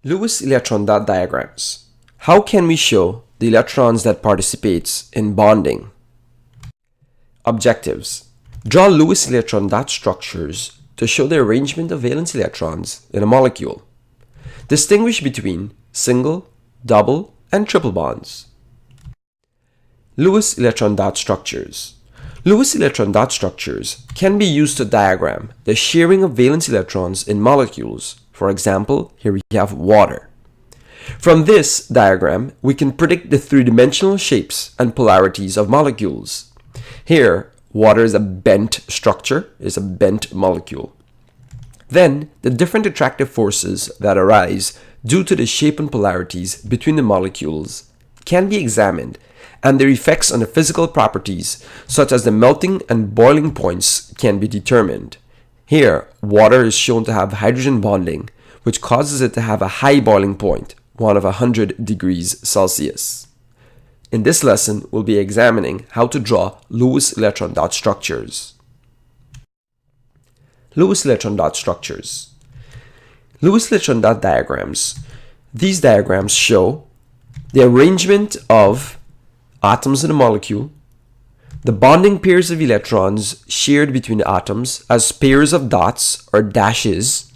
Lewis electron dot diagrams. How can we show the electrons that participates in bonding? Objectives. Draw Lewis electron dot structures to show the arrangement of valence electrons in a molecule. Distinguish between single, double, and triple bonds. Lewis electron dot structures. Lewis electron dot structures can be used to diagram the sharing of valence electrons in molecules. For example, here we have water. From this diagram, we can predict the three-dimensional shapes and polarities of molecules. Here, water is a bent structure, is a bent molecule. Then, the different attractive forces that arise due to the shape and polarities between the molecules can be examined, and their effects on the physical properties, such as the melting and boiling points, can be determined. Here, water is shown to have hydrogen bonding, which causes it to have a high boiling point, one of 100 degrees Celsius. In this lesson, we'll be examining how to draw Lewis electron dot structures. Lewis electron dot structures. Lewis electron dot diagrams. These diagrams show the arrangement of atoms in a molecule, the bonding pairs of electrons shared between the atoms as pairs of dots or dashes,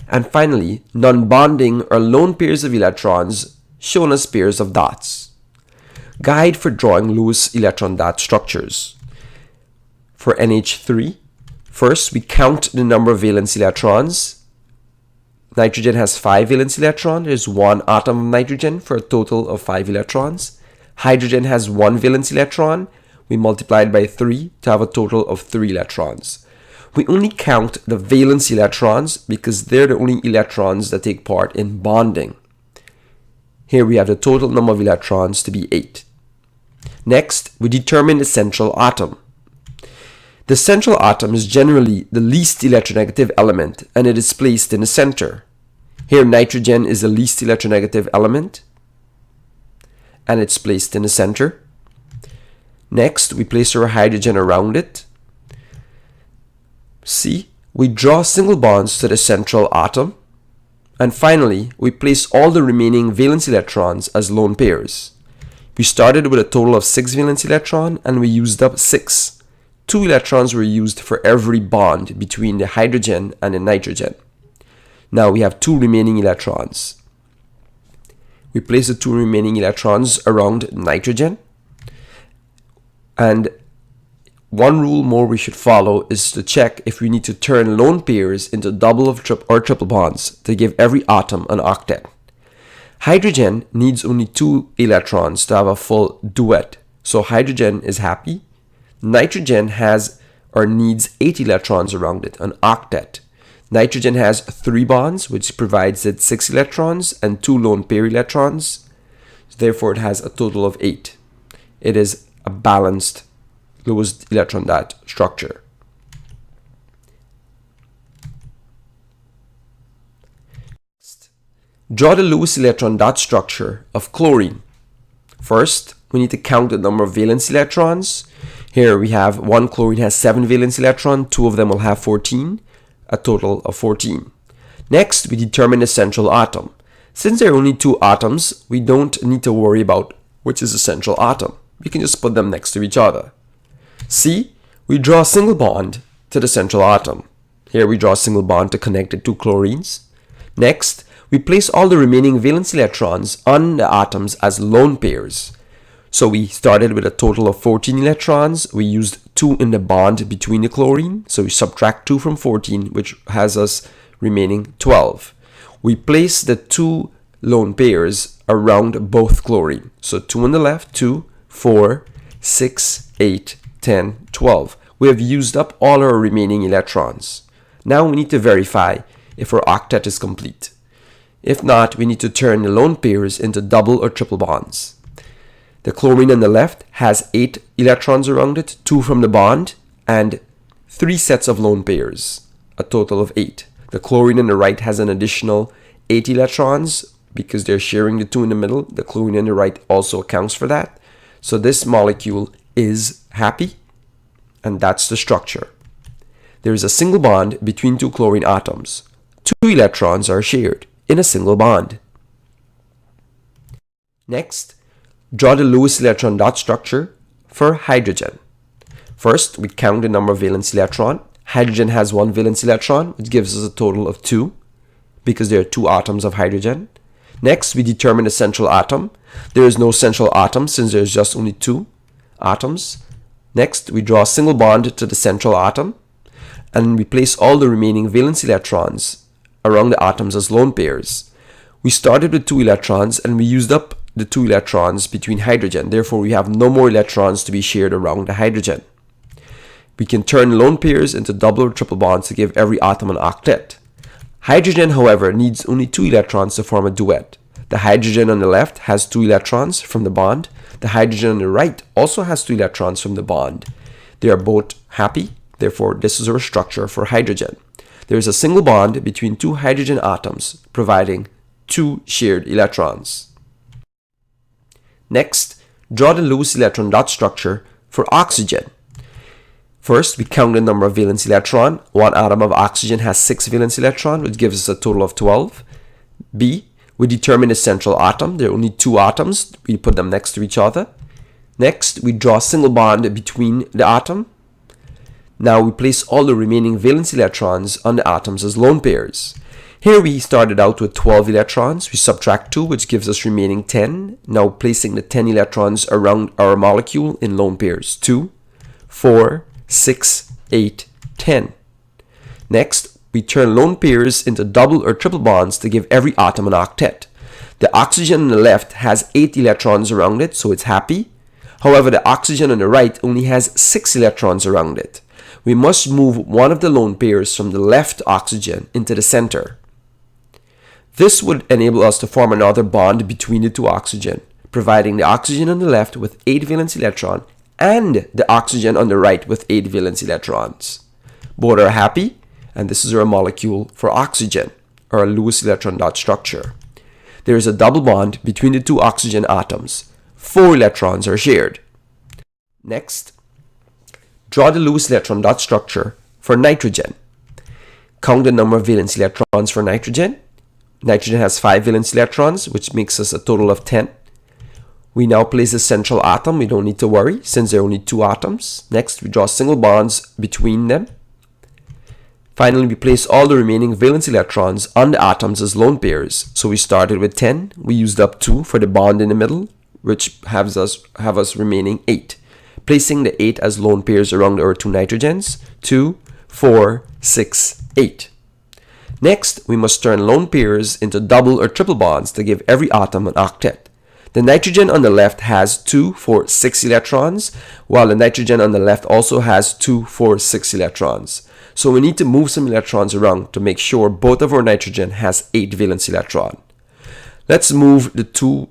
and finally, non-bonding or lone pairs of electrons shown as pairs of dots. Guide for drawing Lewis electron dot structures. For NH3, first we count the number of valence electrons. Nitrogen has 5 valence electrons. There's one atom of nitrogen for a total of 5 electrons. Hydrogen has 1 valence electron. We multiply it by 3 to have a total of 3 electrons. We only count the valence electrons because they're the only electrons that take part in bonding. Here we have the total number of electrons to be 8. Next, we determine the central atom. The central atom is generally the least electronegative element, and it is placed in the center. Here, nitrogen is the least electronegative element, and it's placed in the center. Next, we place our hydrogen around it. C. We draw single bonds to the central atom. And finally, we place all the remaining valence electrons as lone pairs. We started with a total of 6 valence electrons, and we used up 6. 2 electrons were used for every bond between the hydrogen and the nitrogen. Now we have 2 remaining electrons. We place the 2 remaining electrons around nitrogen. And one rule more we should follow is to check if we need to turn lone pairs into double or triple bonds to give every atom an octet. Hydrogen needs only 2 electrons to have a full duet, so hydrogen is happy. Nitrogen has or needs 8 electrons around it, an octet. Nitrogen has 3 bonds, which provides it 6 electrons and 2 lone pair electrons. Therefore, it has a total of 8. It is a balanced Lewis electron dot structure. Draw the Lewis electron dot structure of chlorine. First, we need to count the number of valence electrons. Here we have one chlorine has 7 valence electrons, 2 of them will have 14, a total of 14. Next, we determine the central atom. Since there are only 2 atoms, we don't need to worry about which is the central atom. We can just put them next to each other. C. We draw a single bond to the central atom. Here we draw a single bond to connect the 2 chlorines. Next, we place all the remaining valence electrons on the atoms as lone pairs. So we started with a total of 14 electrons. We used 2 in the bond between the chlorine. So we subtract 2 from 14, which has us remaining 12. We place the 2 lone pairs around both chlorine. So 2 on the left, 2, 4, 6, 8, 10, 12. We have used up all our remaining electrons. Now we need to verify if our octet is complete. If not, we need to turn the lone pairs into double or triple bonds. The chlorine on the left has 8 electrons around it, 2 from the bond, and 3 sets of lone pairs, a total of 8. The chlorine on the right has an additional 8 electrons because they're sharing the 2 in the middle. The chlorine on the right also accounts for that. So this molecule is happy, and that's the structure. There is a single bond between 2 chlorine atoms. 2 electrons are shared in a single bond. Next, draw the Lewis electron dot structure for hydrogen. First, we count the number of valence electron. Hydrogen has one valence electron, which gives us a total of 2, because there are 2 atoms of hydrogen. Next, we determine the central atom. There is no central atom since there is just only 2 atoms. Next, we draw a single bond to the central atom, and we place all the remaining valence electrons around the atoms as lone pairs. We started with 2 electrons and we used up the 2 electrons between hydrogen. Therefore, we have no more electrons to be shared around the hydrogen. We can turn lone pairs into double or triple bonds to give every atom an octet. Hydrogen, however, needs only 2 electrons to form a duet. The hydrogen on the left has 2 electrons from the bond. The hydrogen on the right also has 2 electrons from the bond. They are both happy. Therefore, this is our structure for hydrogen. There is a single bond between 2 hydrogen atoms, providing 2 shared electrons. Next, draw the Lewis electron dot structure for oxygen. First, we count the number of valence electron. One atom of oxygen has 6 valence electrons, which gives us a total of 12. B, we determine the central atom. There are only 2 atoms. We put them next to each other. Next, we draw a single bond between the atom. Now we place all the remaining valence electrons on the atoms as lone pairs. Here we started out with 12 electrons. We subtract 2, which gives us remaining 10. Now placing the 10 electrons around our molecule in lone pairs. 2, 4, 6, 8, 10. Next, we turn lone pairs into double or triple bonds to give every atom an octet. The oxygen on the left has 8 electrons around it, so it's happy. However, the oxygen on the right only has 6 electrons around it. We must move one of the lone pairs from the left oxygen into the center. This would enable us to form another bond between the 2 oxygen, providing the oxygen on the left with 8 valence electrons and the oxygen on the right with 8 valence electrons. Both are happy, and this is our molecule for oxygen, or Lewis electron dot structure. There is a double bond between the 2 oxygen atoms. 4 electrons are shared. Next, draw the Lewis electron dot structure for nitrogen. Count the number of valence electrons for nitrogen. Nitrogen has 5 valence electrons, which makes us a total of 10. We now place the central atom. We don't need to worry since there are only 2 atoms. Next, we draw single bonds between them. Finally, we place all the remaining valence electrons on the atoms as lone pairs. So we started with 10. We used up 2 for the bond in the middle, which have us remaining 8. Placing the 8 as lone pairs around our 2 nitrogens. 2, 4, 6, 8. Next, we must turn lone pairs into double or triple bonds to give every atom an octet. The nitrogen on the left has 2, 4, 6 electrons, while the nitrogen on the left also has 2, 4, 6 electrons. So we need to move some electrons around to make sure both of our nitrogen has 8 valence electrons. Let's move the 2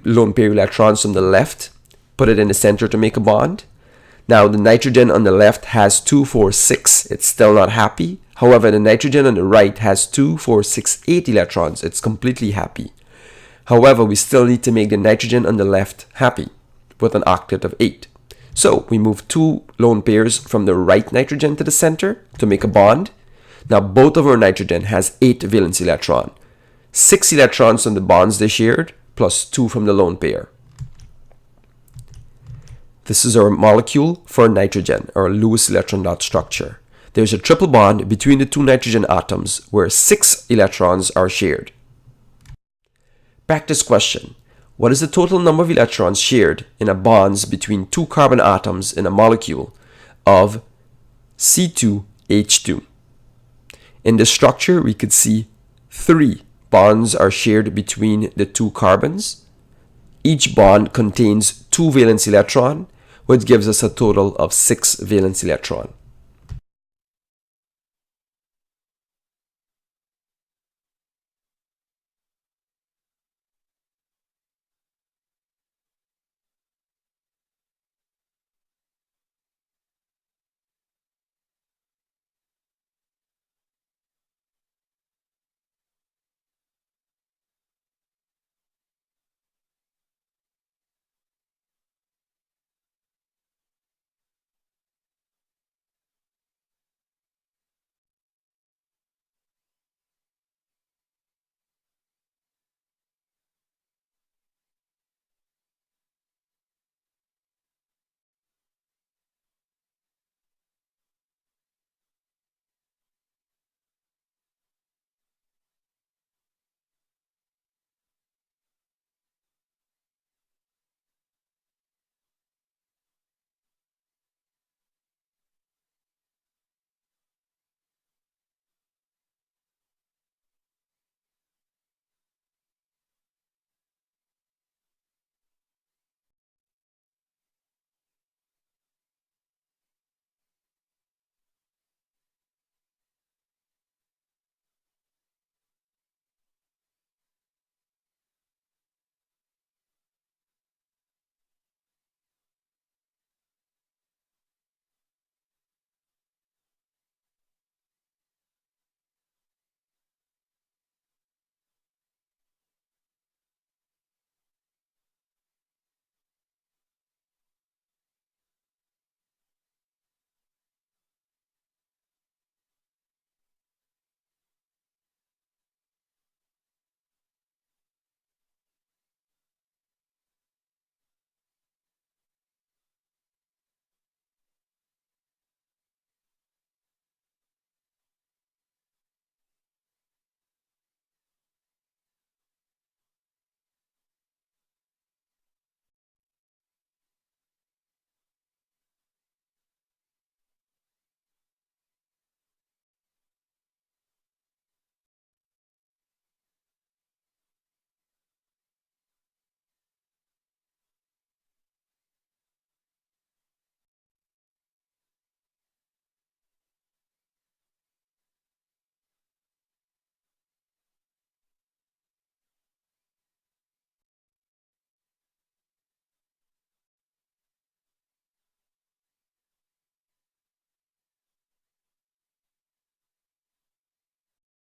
lone pair electrons from the left, put it in the center to make a bond. Now the nitrogen on the left has 2, 4, 6. It's still not happy. However, the nitrogen on the right has 2, 4, 6, 8 electrons. It's completely happy. However, we still need to make the nitrogen on the left happy with an octet of 8. So we move 2 lone pairs from the right nitrogen to the center to make a bond. Now both of our nitrogen has 8 valence electrons. 6 electrons from the bonds they shared plus 2 from the lone pair. This is our molecule for nitrogen, or Lewis electron dot structure. There's a triple bond between the 2 nitrogen atoms where 6 electrons are shared. Practice question. What is the total number of electrons shared in a bonds between 2 carbon atoms in a molecule of C2H2? In the structure, we could see 3 bonds are shared between the 2 carbons. Each bond contains 2 valence electrons, which gives us a total of 6 valence electrons.